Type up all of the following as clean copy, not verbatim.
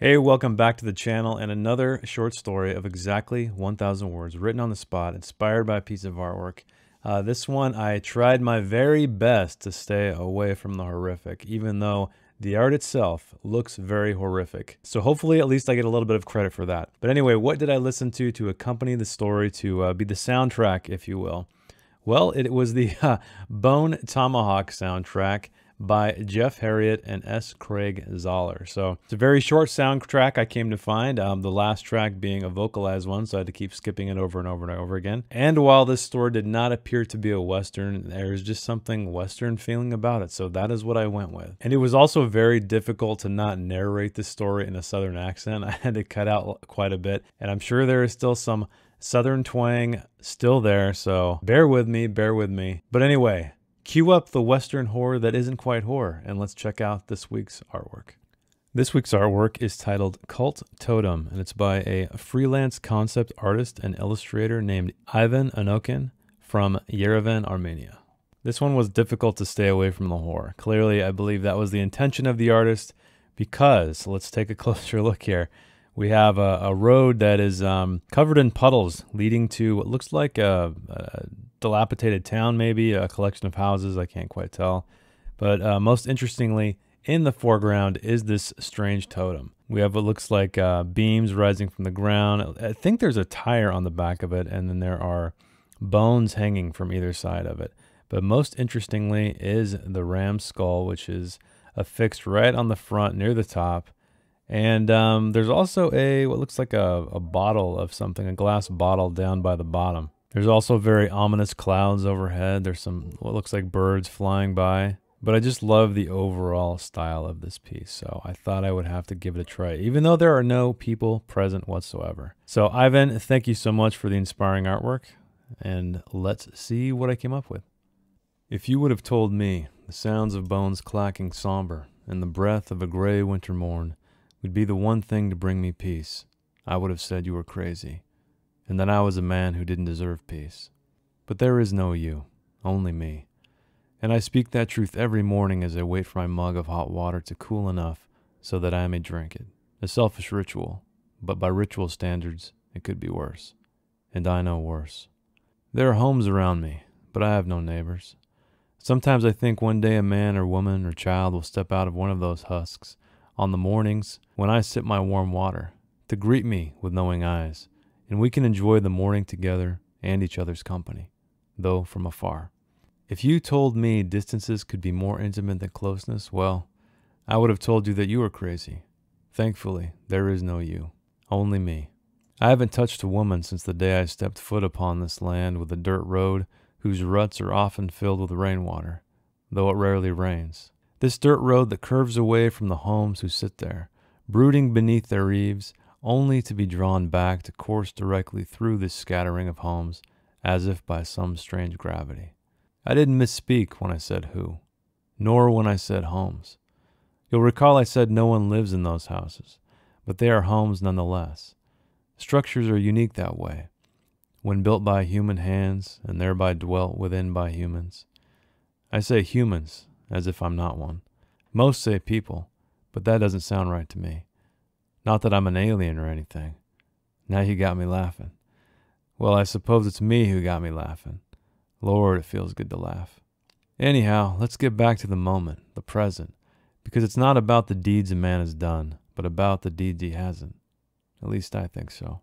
Hey, welcome back to the channel and another short story of exactly 1,000 words written on the spot, inspired by a piece of artwork. This one, I tried my very best to stay away from the horrific, even though the art itself looks very horrific. So hopefully at least I get a little bit of credit for that. But anyway, what did I listen to accompany the story, to be the soundtrack, if you will? Well, it was the Bone Tomahawk soundtrack by Jeff Harriet and S. Craig Zoller. So it's a very short soundtrack I came to find, the last track being a vocalized one, so I had to keep skipping it over and over and over again. And while this story did not appear to be a Western, there's just something Western feeling about it, so that is what I went with. And it was also very difficult to not narrate the story in a Southern accent. I had to cut out quite a bit, and I'm sure there is still some Southern twang still there, so bear with me, bear with me. But anyway, cue up the Western horror that isn't quite horror, and let's check out this week's artwork. This week's artwork is titled Cult Totem, and it's by a freelance concept artist and illustrator named Ivan Anokin from Yerevan, Armenia. This one was difficult to stay away from the horror. Clearly, I believe that was the intention of the artist, because let's take a closer look here. We have a road that is covered in puddles leading to what looks like a dilapidated town, maybe a collection of houses. I can't quite tell. But most interestingly, in the foreground is this strange totem. We have what looks like beams rising from the ground. I think there's a tire on the back of it, and then there are bones hanging from either side of it. But most interestingly is the ram's skull, which is affixed right on the front near the top. And there's also what looks like a bottle of something, a glass bottle down by the bottom. There's also very ominous clouds overhead. There's some what looks like birds flying by. But I just love the overall style of this piece, so I thought I would have to give it a try, even though there are no people present whatsoever. So Ivan, thank you so much for the inspiring artwork, and let's see what I came up with. If you would have told me the sounds of bones clacking somber and the breath of a gray winter morn would be the one thing to bring me peace, I would have said you were crazy, and that I was a man who didn't deserve peace. But there is no you, only me. And I speak that truth every morning as I wait for my mug of hot water to cool enough so that I may drink it. A selfish ritual, but by ritual standards, it could be worse. And I know worse. There are homes around me, but I have no neighbors. Sometimes I think one day a man or woman or child will step out of one of those husks on the mornings when I sip my warm water to greet me with knowing eyes, and we can enjoy the morning together and each other's company, though from afar. If you told me distances could be more intimate than closeness, well, I would have told you that you were crazy. Thankfully, there is no you, only me. I haven't touched a woman since the day I stepped foot upon this land with a dirt road whose ruts are often filled with rainwater, though it rarely rains. This dirt road that curves away from the homes who sit there, brooding beneath their eaves, only to be drawn back to course directly through this scattering of homes, as if by some strange gravity. I didn't misspeak when I said who, nor when I said homes. You'll recall I said no one lives in those houses, but they are homes nonetheless. Structures are unique that way, when built by human hands and thereby dwelt within by humans. I say humans, as if I'm not one. Most say people, but that doesn't sound right to me. Not that I'm an alien or anything. Now you got me laughing. Well, I suppose it's me who got me laughing. Lord, it feels good to laugh. Anyhow, let's get back to the moment, the present, because it's not about the deeds a man has done, but about the deeds he hasn't. At least I think so.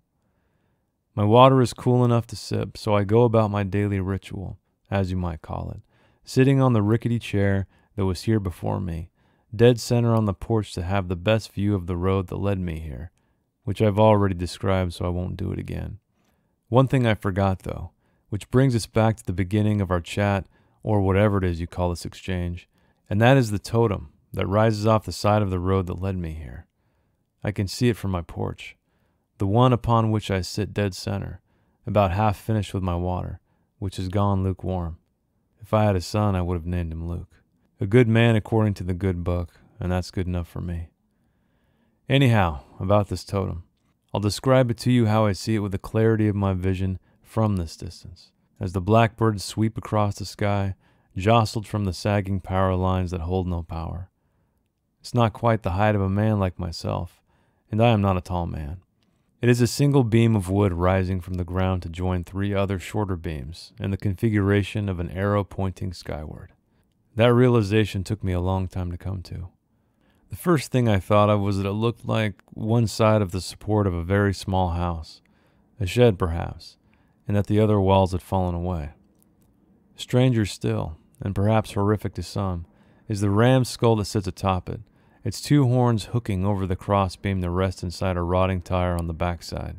My water is cool enough to sip, so I go about my daily ritual, as you might call it, sitting on the rickety chair that was here before me, dead center on the porch to have the best view of the road that led me here, which I've already described, so I won't do it again. One thing I forgot, though, which brings us back to the beginning of our chat, or whatever it is you call this exchange, and that is the totem that rises off the side of the road that led me here. I can see it from my porch, the one upon which I sit dead center, about half finished with my water, which is gone lukewarm. If I had a son, I would have named him Luke. A good man according to the good book, and that's good enough for me. Anyhow, about this totem. I'll describe it to you how I see it with the clarity of my vision from this distance, as the blackbirds sweep across the sky, jostled from the sagging power lines that hold no power. It's not quite the height of a man like myself, and I am not a tall man. It is a single beam of wood rising from the ground to join 3 other shorter beams in the configuration of an arrow pointing skyward. That realization took me a long time to come to. The first thing I thought of was that it looked like one side of the support of a very small house, a shed perhaps, and that the other walls had fallen away. Stranger still, and perhaps horrific to some, is the ram's skull that sits atop it, its 2 horns hooking over the crossbeam to rest inside a rotting tire on the backside.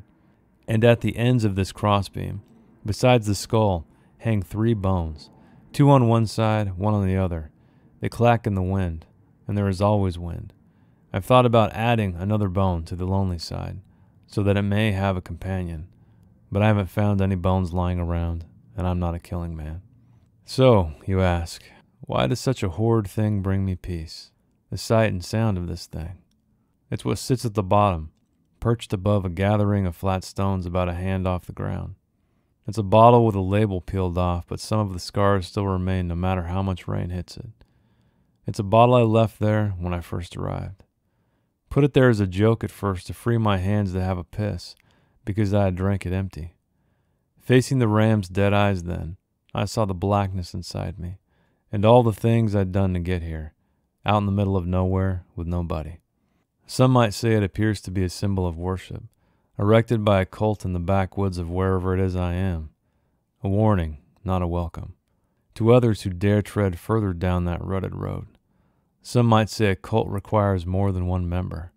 And at the ends of this crossbeam, besides the skull, hang 3 bones, 2 on one side, 1 on the other. They clack in the wind, and there is always wind. I've thought about adding another bone to the lonely side, so that it may have a companion, but I haven't found any bones lying around, and I'm not a killing man. So, you ask, why does such a horrid thing bring me peace? The sight and sound of this thing. It's what sits at the bottom, perched above a gathering of flat stones about a hand off the ground. It's a bottle with a label peeled off, but some of the scars still remain no matter how much rain hits it. It's a bottle I left there when I first arrived. Put it there as a joke at first to free my hands to have a piss, because I had drank it empty. Facing the ram's dead eyes then, I saw the blackness inside me, and all the things I'd done to get here, out in the middle of nowhere with nobody. Some might say it appears to be a symbol of worship, erected by a cult in the backwoods of wherever it is I am. A warning, not a welcome, to others who dare tread further down that rutted road. Some might say a cult requires more than 1 member,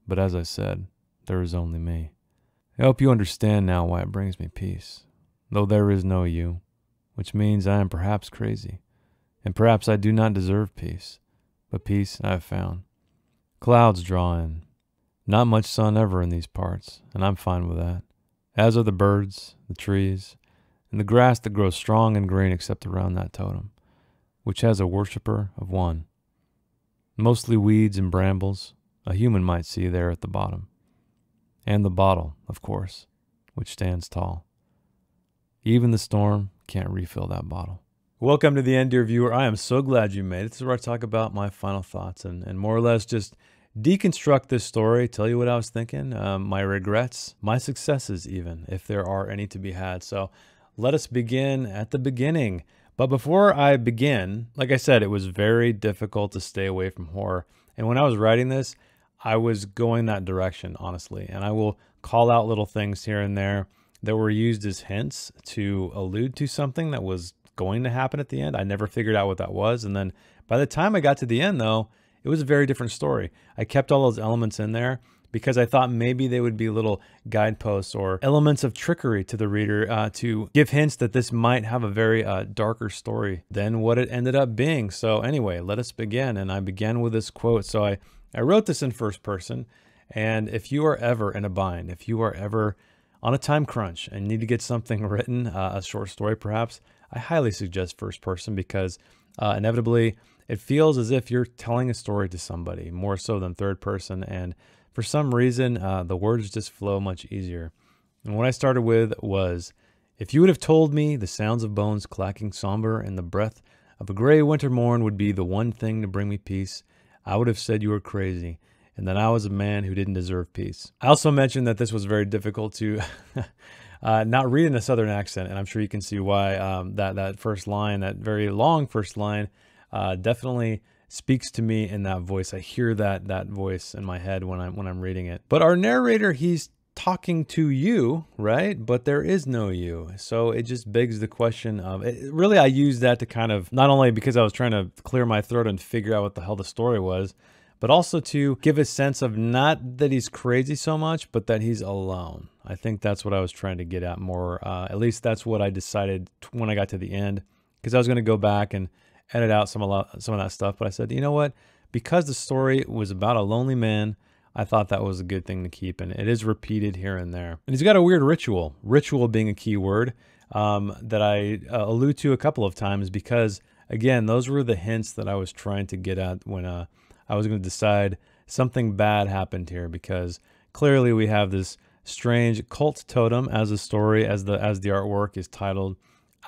but as I said, there is only me. I hope you understand now why it brings me peace, though there is no you, which means I am perhaps crazy, and perhaps I do not deserve peace, but peace I have found. Clouds draw in. Not much sun ever in these parts, and I'm fine with that, as are the birds, the trees, and the grass that grows strong and green except around that totem, which has a worshipper of 1. Mostly weeds and brambles, a human might see there at the bottom. And the bottle, of course, which stands tall. Even the storm can't refill that bottle. Welcome to the end, dear viewer. I am so glad you made it. This is where I talk about my final thoughts and more or less just deconstruct this story, tell you what I was thinking, my regrets, my successes even, if there are any to be had. So let us begin at the beginning. But before I begin, like I said, it was very difficult to stay away from horror. And when I was writing this, I was going that direction, honestly. And I will call out little things here and there that were used as hints to allude to something that was going to happen at the end. I never figured out what that was. And then by the time I got to the end, though, it was a very different story. I kept all those elements in there because I thought maybe they would be little guideposts or elements of trickery to the reader to give hints that this might have a very darker story than what it ended up being. So anyway, let us begin. And I began with this quote. So I wrote this in first person. And if you are ever in a bind, if you are ever on a time crunch and need to get something written, a short story perhaps, I highly suggest first person because inevitably it feels as if you're telling a story to somebody more so than third person. And for some reason, the words just flow much easier. And what I started with was, if you would have told me the sounds of bones clacking somber and the breath of a gray winter morn would be the one thing to bring me peace, I would have said you were crazy and that I was a man who didn't deserve peace. I also mentioned that this was very difficult to not read in a Southern accent, and I'm sure you can see why that first line, that very long first line, definitely speaks to me in that voice. I hear that voice in my head when I'm reading it. But our narrator, he's talking to you, right? But there is no you. So it just begs the question of, really I used that to kind of, not only because I was trying to clear my throat and figure out what the hell the story was, but also to give a sense of not that he's crazy so much, but that he's alone. I think that's what I was trying to get at more. At least that's what I decided when I got to the end, because I was going to go back and edit out some of that stuff. But I said, you know what? Because the story was about a lonely man, I thought that was a good thing to keep. And it is repeated here and there. And he's got a weird ritual being a key word that I allude to a couple of times, because, again, those were the hints that I was trying to get at when I was going to decide something bad happened here, because clearly we have this strange cult totem as a story, as the artwork is titled,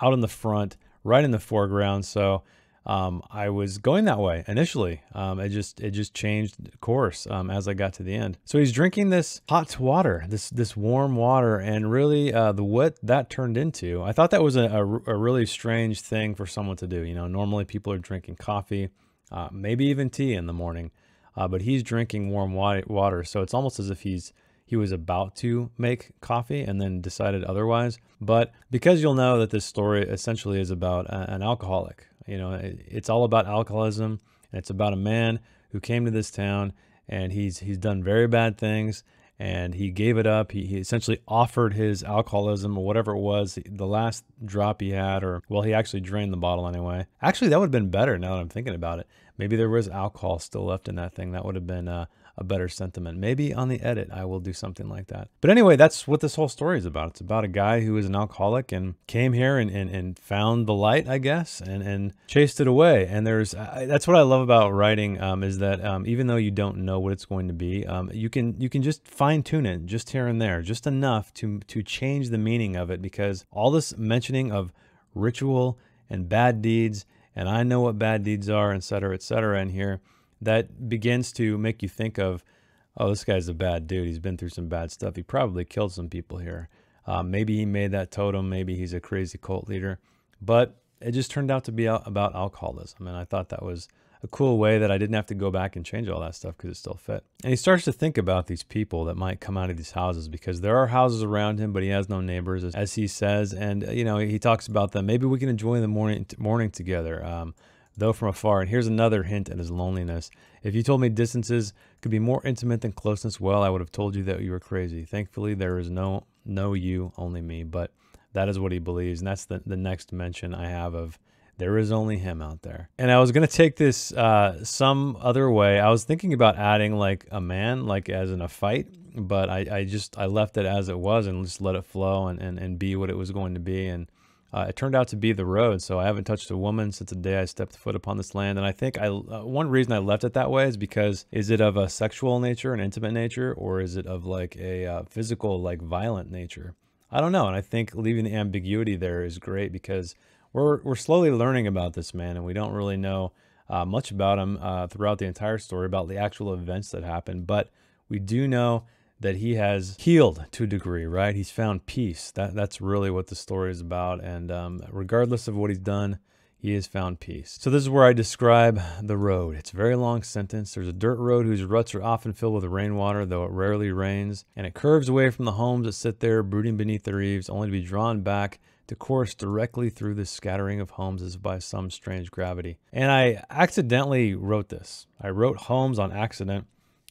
out in the front, right in the foreground. So I was going that way initially. It just changed course as I got to the end. So he's drinking this hot water, this warm water, and really what that turned into. I thought that was a really strange thing for someone to do. You know, normally people are drinking coffee, maybe even tea in the morning, but he's drinking warm water. So it's almost as if he was about to make coffee and then decided otherwise. But because you'll know that this story essentially is about an alcoholic. You know, it's all about alcoholism, and it's about a man who came to this town, and he's done very bad things, and he gave it up. He essentially offered his alcoholism or whatever it was, the last drop he had, or well, he actually drained the bottle anyway. Actually, that would have been better now that I'm thinking about it. Maybe there was alcohol still left in that thing. That would have been a better sentiment. Maybe on the edit, I will do something like that. But anyway, that's what this whole story is about. It's about a guy who is an alcoholic and came here and found the light, I guess, and chased it away. And that's what I love about writing, is that even though you don't know what it's going to be, you can just fine tune it just here and there, just enough to change the meaning of it, because all this mentioning of ritual and bad deeds, and I know what bad deeds are, et cetera, in here, that begins to make you think of, oh, this guy's a bad dude. He's been through some bad stuff. He probably killed some people here. Maybe he made that totem. Maybe he's a crazy cult leader. But it just turned out to be about alcoholism. And I thought that was a cool way that I didn't have to go back and change all that stuff because it still fit. And he starts to think about these people that might come out of these houses, because there are houses around him, but he has no neighbors, as he says. And, you know, he talks about them. Maybe we can enjoy the morning together. Though from afar. And here's another hint at his loneliness. If you told me distances could be more intimate than closeness, well, I would have told you that you were crazy. Thankfully, there is no you, only me. But that is what he believes. And that's the next mention I have of there is only him out there. And I was going to take this some other way. I was thinking about adding like a man, like as in a fight, but I left it as it was and just let it flow and be what it was going to be. And it turned out to be the road. So I haven't touched a woman since the day I stepped foot upon this land. And I think one reason I left it that way is because, is it of a sexual nature, an intimate nature, or is it of like a physical, like violent nature? I don't know. And I think leaving the ambiguity there is great, because we're slowly learning about this man, and we don't really know much about him throughout the entire story, about the actual events that happened. But we do know that he has healed to a degree, right? He's found peace. That's really what the story is about. And regardless of what he's done, he has found peace. So this is where I describe the road. It's a very long sentence. There's a dirt road whose ruts are often filled with rainwater, though it rarely rains. And it curves away from the homes that sit there brooding beneath their eaves, only to be drawn back to course directly through the scattering of homes as by some strange gravity. And I accidentally wrote this. I wrote homes on accident,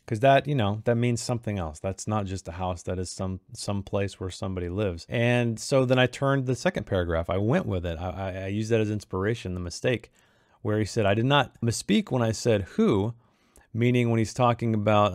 because that, you know, that means something else. That's not just a house. That is some place where somebody lives. And so then I turned the second paragraph. I went with it. I used that as inspiration, the mistake, where he said, I did not misspeak when I said who, meaning when he's talking about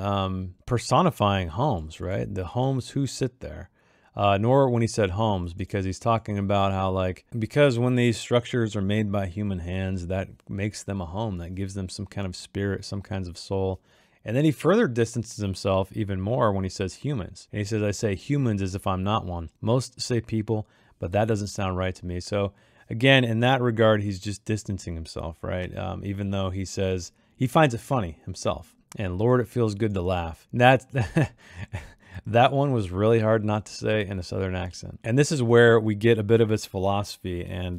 personifying homes, right? The homes who sit there. Nor when he said homes, because he's talking about how, like, because when these structures are made by human hands, that makes them a home. That gives them some kind of spirit, some kinds of soul. And then he further distances himself even more when he says humans. And he says, I say humans as if I'm not one. Most say people, but that doesn't sound right to me. So again, in that regard, he's just distancing himself, right? Even though he says he finds it funny himself. And Lord, it feels good to laugh. That one was really hard not to say in a Southern accent. And this is where we get a bit of his philosophy. And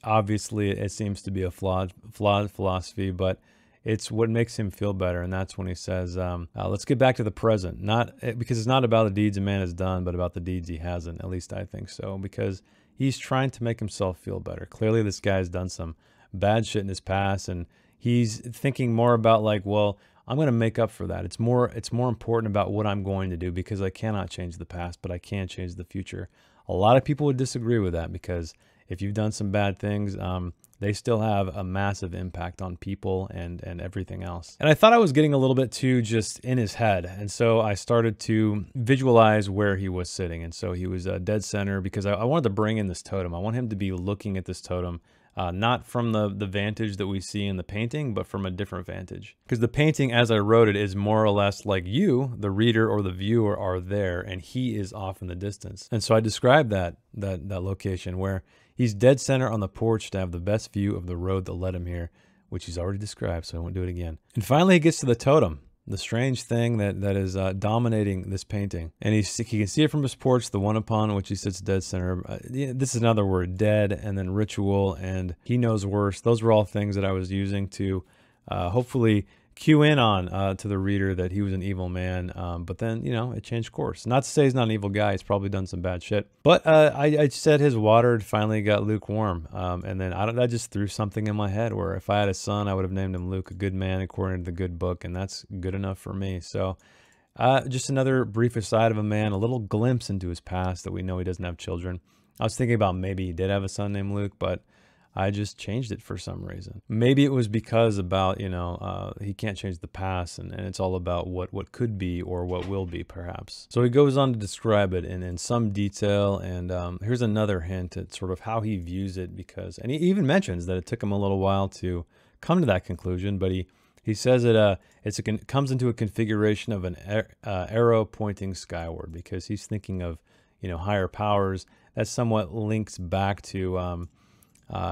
obviously, it seems to be a flawed philosophy, but it's what makes him feel better. And that's when he says, let's get back to the present. Because it's not about the deeds a man has done, but about the deeds he hasn't. At least I think so, because he's trying to make himself feel better. Clearly, this guy's done some bad shit in his past, and he's thinking more about like, well, I'm going to make up for that. It's more important about what I'm going to do, because I cannot change the past, but I can change the future. A lot of people would disagree with that, because if you've done some bad things, they still have a massive impact on people and everything else. And I thought I was getting a little bit too just in his head. And so I started to visualize where he was sitting. And so he was dead center, because I wanted to bring in this totem. I want him to be looking at this totem, not from the vantage that we see in the painting, but from a different vantage. Because the painting, as I wrote it, is more or less like you, the reader or the viewer, are there, and he is off in the distance. And so I described that location where He's dead center on the porch to have the best view of the road that led him here, which he's already described, so I won't do it again. And finally, he gets to the totem, the strange thing that is dominating this painting. And he can see it from his porch, the one upon which he sits dead center. This is another word, dead, and then ritual, and he knows worse. Those were all things that I was using to hopefully cue in on to the reader that he was an evil man, but then, you know, it changed course. Not to say he's not an evil guy, he's probably done some bad shit. But I said his water finally got lukewarm, and then I just threw something in my head where if I had a son, I would have named him Luke, a good man according to the good book, and that's good enough for me. So just another brief aside of a man, a little glimpse into his past that we know he doesn't have children. I was thinking about maybe he did have a son named Luke, but I just changed it for some reason. Maybe it was because about, you know, he can't change the past, and it's all about what could be or what will be, perhaps. So he goes on to describe it in some detail, and here's another hint at sort of how he views it, and he even mentions that it took him a little while to come to that conclusion, but he says it comes into a configuration of an arrow pointing skyward, because he's thinking of, you know, higher powers. That somewhat links back to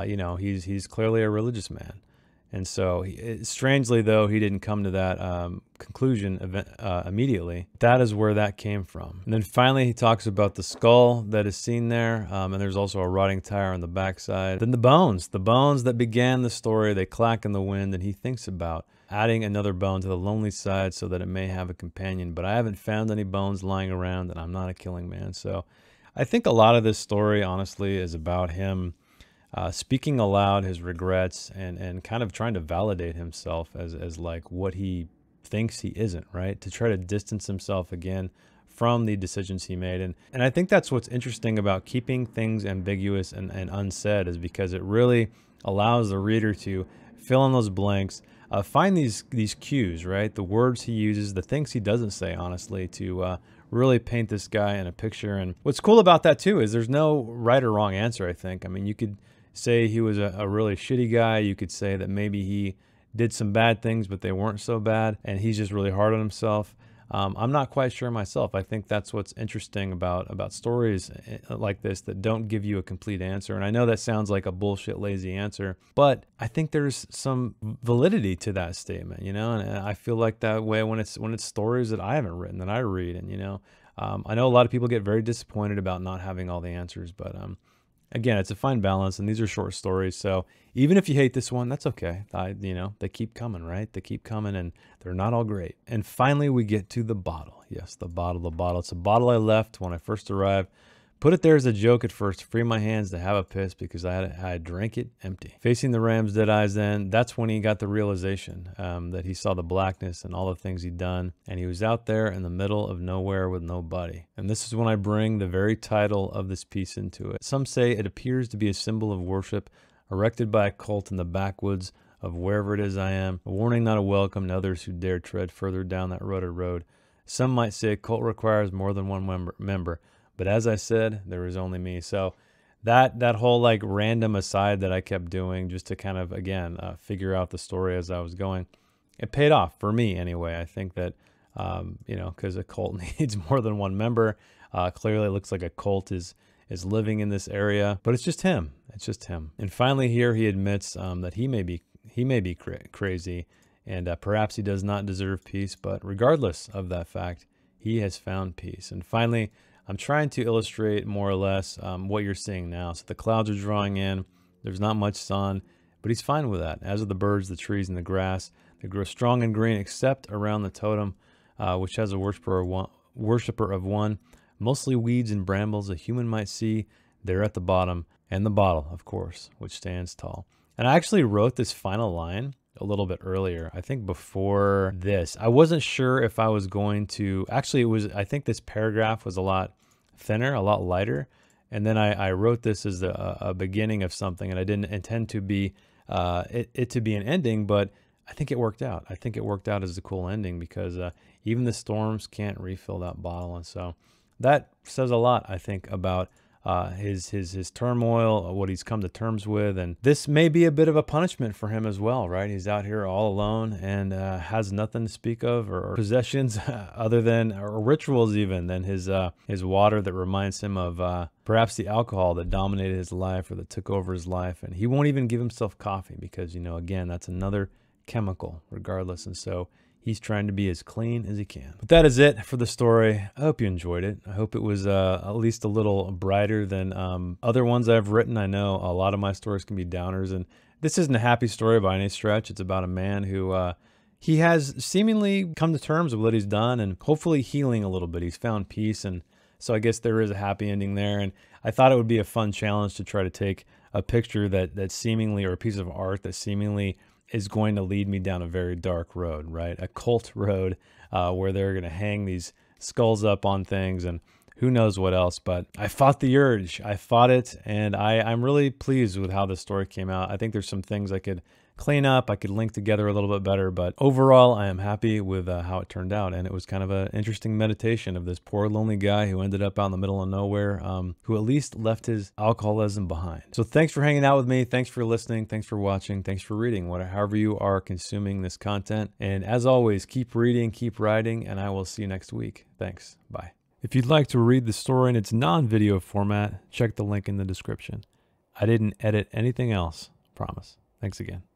you know, he's clearly a religious man. And so, strangely though, he didn't come to that conclusion immediately. That is where that came from. And then finally, he talks about the skull that is seen there, and there's also a rotting tire on the backside. Then the bones that began the story, they clack in the wind, and he thinks about adding another bone to the lonely side so that it may have a companion. But I haven't found any bones lying around, and I'm not a killing man. So I think a lot of this story, honestly, is about him speaking aloud his regrets and kind of trying to validate himself as like what he thinks he isn't, right? To try to distance himself again from the decisions he made. And I think that's what's interesting about keeping things ambiguous and unsaid, is because it really allows the reader to fill in those blanks, find these cues, right? The words he uses, the things he doesn't say, honestly, to really paint this guy in a picture. And what's cool about that too is there's no right or wrong answer, I think. I mean, you could say he was a really shitty guy. You could say that maybe he did some bad things, but they weren't so bad, and he's just really hard on himself. I'm not quite sure myself. I think that's what's interesting about stories like this that don't give you a complete answer. And I know that sounds like a bullshit, lazy answer, but I think there's some validity to that statement, you know. And I feel like that way when it's stories that I haven't written, that I read. And you know, I know a lot of people get very disappointed about not having all the answers, but again, it's a fine balance, and these are short stories, so even if you hate this one, that's okay. You know, they keep coming, right? They keep coming, and they're not all great. And finally, we get to the bottle. Yes, the bottle. It's a bottle I left when I first arrived. Put it there as a joke at first to free my hands to have a piss, because I drank it empty. Facing the Ram's dead eyes then, that's when he got the realization that he saw the blackness and all the things he'd done, and he was out there in the middle of nowhere with nobody. And this is when I bring the very title of this piece into it. Some say it appears to be a symbol of worship erected by a cult in the backwoods of wherever it is I am, a warning, not a welcome, to others who dare tread further down that rutted road. Some might say a cult requires more than one member. But as I said, there was only me. So that whole like random aside that I kept doing just to kind of, again, figure out the story as I was going, it paid off for me anyway. I think that, you know, because a cult needs more than one member. Clearly it looks like a cult is living in this area, but it's just him. It's just him. And finally here he admits that he may be crazy, and perhaps he does not deserve peace. But regardless of that fact, he has found peace. And finally, I'm trying to illustrate more or less what you're seeing now. So the clouds are drawing in. There's not much sun, but he's fine with that, as are the birds, the trees, and the grass. They grow strong and green, except around the totem, which has a worshiper of one. Mostly weeds and brambles a human might see there at the bottom. And the bottle, of course, which stands tall. And I actually wrote this final line a little bit earlier, I think before this. I wasn't sure if I was going to, actually I think this paragraph was a lot thinner, a lot lighter. And then I wrote this as a beginning of something, and I didn't intend to be, it to be an ending, but I think it worked out. I think it worked out as a cool ending, because even the storms can't refill that bottle. And so that says a lot, I think, about his turmoil, what he's come to terms with. And this may be a bit of a punishment for him as well, right? He's out here all alone and has nothing to speak of or possessions other than, or rituals even, than his water that reminds him of perhaps the alcohol that dominated his life or that took over his life. And he won't even give himself coffee because, you know, again, that's another chemical regardless. And so he's trying to be as clean as he can. But that is it for the story. I hope you enjoyed it. I hope it was at least a little brighter than other ones I've written. I know a lot of my stories can be downers, and this isn't a happy story by any stretch. It's about a man who he has seemingly come to terms with what he's done and hopefully healing a little bit. He's found peace, and so I guess there is a happy ending there. And I thought it would be a fun challenge to try to take a picture that seemingly, or a piece of art that seemingly is going to lead me down a very dark road, right? A cult road where they're going to hang these skulls up on things and who knows what else. But I fought the urge. I fought it, and I'm really pleased with how the story came out. I think there's some things I could clean up, I could link together a little bit better, but overall I am happy with how it turned out. And it was kind of an interesting meditation of this poor lonely guy who ended up out in the middle of nowhere, who at least left his alcoholism behind. So thanks for hanging out with me, thanks for listening, thanks for watching, thanks for reading, however you are consuming this content. And as always, keep reading, keep writing, and I will see you next week. Thanks, bye. If you'd like to read the story in its non-video format, check the link in the description. I didn't edit anything else, promise. Thanks again.